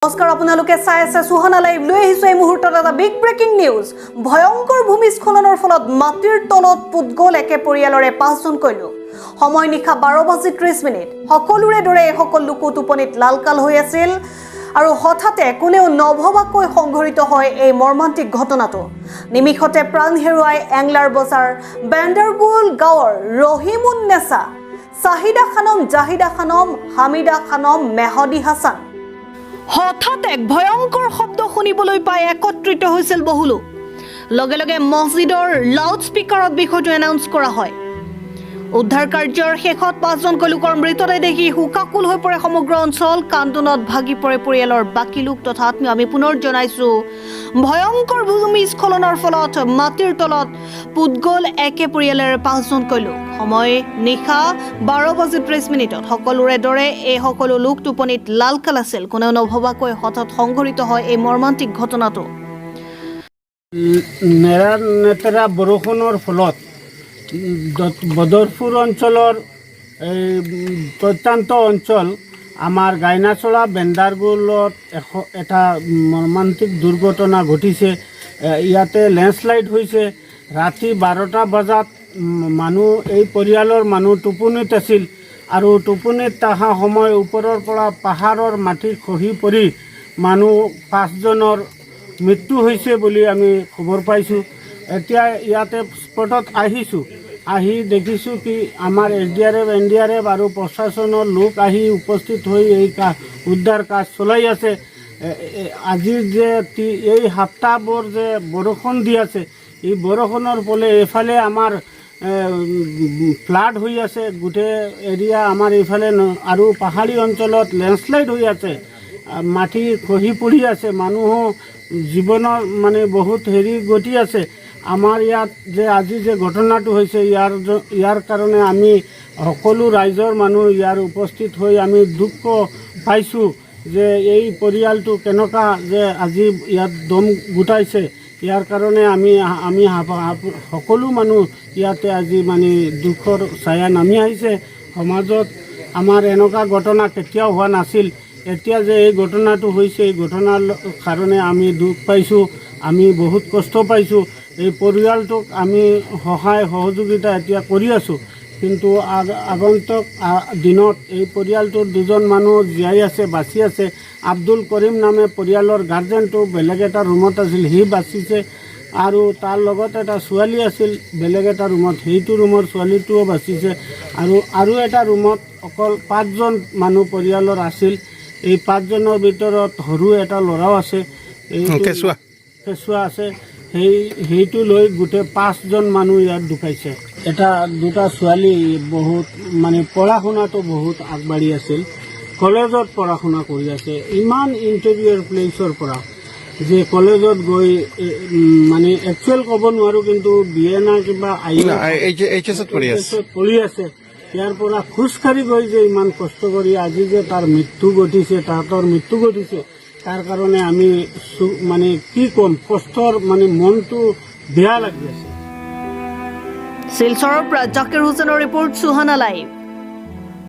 নমস্কাৰ আপোনালোকে চাই আছে সুহানা লাইভ লৈ আহিছো এই মুহূৰ্তত এটা বিগ ব্ৰেকিং নিউজ ভয়ংকৰ ভূমিস্খলনৰ ফলত মাটিৰ তলত পুত গ'ল একে পৰিয়ালৰে 5জনকৈ লোক সময় নিশা 12:30 সকলোৰে দৰে সকলো লোক টোপনিত লালকাল হৈ আছিল আৰু হঠাতে কোনেও নভবাকৈ সংঘটিত হয় এই মৰ্মান্তিক ঘটনাটো নিমিষতে প্ৰাণ হেৰুৱাই এংলাৰ বজাৰ বেণ্ডাৰগুল গাঁৱৰ ৰহিমুন্নেছা সাহিদা খানম জাহিদা খানম হামিদা খানম মেহদি হাসান হঠাৎ এক ভয়ংকৰ শব্দ শুনিবলৈ পাই একত্ৰিত হৈছিল বহু লোক লগে লগে মছজিদৰ লাউড স্পিকাৰত বিষয়টো এনাউন্স কৰা হয় উদ্ধাৰ কাৰ্যৰ শেষত 5জনকৈ লোকৰ মৃতদেহ দেখি হুকাকুল হৈ পৰে সমগ্ৰ অঞ্চল কান্দোনত ভাগি পৰে পৰিয়ালৰ বাকী লোক তথা আত্মীয় আমি পুনৰ জনাইছো ভয়ংকৰ ভূমিস্খলনৰ ফলত মাটিৰ তলত পুত গ'ল একে পৰিয়ালৰ 5জনকৈ লোক সময় নিশা 12:30 সকলোৰে দৰে এই সকলো লোক টোপনিত লালকাল আছিল কোনেও নভবাকৈ হঠাৎ সংঘটিত হয় এই মৰ্মান্তিক ঘটনাটো নেৰা বৰষুণৰ ফলত বদৰপুৰ অঞ্চলৰ প্ৰত্যন্ত অঞ্চল আমাৰ গাইনাচলা বেণ্ডাৰগুলত এটা মৰ্মান্তিক দুৰ্ঘটনা ঘটিছে ইয়াতে লেণ্ডশ্লাইড হৈছে ৰাতি 12টা বজাত মানুহ এই পৰিয়ালৰ মানুহ টোপনিত আছিল আৰু টোপনিত থকা সময় ওপৰৰ পৰা পাহাৰৰ মাটি খহি পৰি মানুহ 5জনৰ মৃত্যু হৈছে বুলি আমি খবৰ পাইছোঁ এতিয়া ইয়াতে স্পটত আহিছোঁ আহি দেখিছোঁ কি আমাৰ SDRF NDRF আৰু প্ৰশাসনৰ লোক আহি উপস্থিত হৈ এই উদ্ধাৰ কাজ চলাই আছে আজিৰ যে এই সপ্তাহবোৰ যে বৰষুণ দি আছে এই বৰষুণৰ ফলে এইফালে আমাৰ ফ্লাড হৈ আছে গোটেই এৰিয়া আমাৰ এইফালে আৰু পাহাৰী অঞ্চলত লেণ্ডশ্লাইড হৈ আছে মাটি খহি পৰি আছে মানুহো জীৱনৰ মানে বহুত গতি আছে আমাৰ ইয়াত যে আজি যে ঘটনাটো হৈছে ইয়াৰ কাৰণে আমি সকলো ৰাইজৰ মানুহ ইয়াৰ উপস্থিত হৈ আমি দুখ পাইছোঁ যে এই পৰিয়ালটো কেনেকুৱা যে আজি ইয়াত দম গোটাইছে ইয়াৰ কাৰণে আমি সকলো মানুহ ইয়াতে আজি মানে দুখৰ ছায়া নামি আহিছে সমাজত আমাৰ এনেকুৱা ঘটনা কেতিয়াও হোৱা নাছিল এতিয়া যে এই ঘটনাটো হৈছে এই ঘটনাৰ কাৰণে আমি দুখ পাইছোঁ আমি বহুত কষ্ট পাইছোঁ এই পৰিয়ালটোক আমি সহায় সহযোগিতা এতিয়া কৰি আছোঁ কিন্তু আগন্তুক দিনত এই পৰিয়ালটোৰ 2জন মানুহ জীয়াই আছে বাচি আছে আব্দুল কৰিম নামে পৰিয়ালৰ গাৰ্জেনটো বেলেগ এটা ৰুমত আছিল সি বাচিছে আৰু তাৰ লগত এটা ছোৱালী আছিল বেলেগ এটা ৰুমত সেইটো ৰুমৰ ছোৱালীটোও বাচিছে আৰু এটা ৰুমত অকল 5জন মানুহ পৰিয়ালৰ আছিল এই 5জনৰ ভিতৰত সৰু এটা ল'ৰাও আছে কেঁচুৱা আছে সেইটো লৈ গোটেই 5জন মানুহ ইয়াত ঢুকাইছে দুটা ছোৱালী বহুত মানে পঢ়া শুনাটো বহুত আগবাঢ়ি আছিল কলেজত পঢ়া শুনা কৰি আছে ইমান ইণ্টেৰিয়ৰ প্লেচৰ পৰা যে কলেজত গৈ মানে একচুৱেল ক'ব নোৱাৰোঁ কিন্তু BA না কিবা HSত পঢ়ি আছে ইয়াৰ পৰা খোজকাঢ়ি গৈ যে ইমান কষ্ট কৰি আজি যে তাৰ মৃত্যু ঘটিছে তাৰ কাৰণে আমি মানে কি ক'ম কষ্টৰ মানে মনটো বেয়া লাগি আছে শিলচৰৰ পৰা জাকিৰ হুছেইনৰ ৰিপৰ্ট সুহানা লাইভ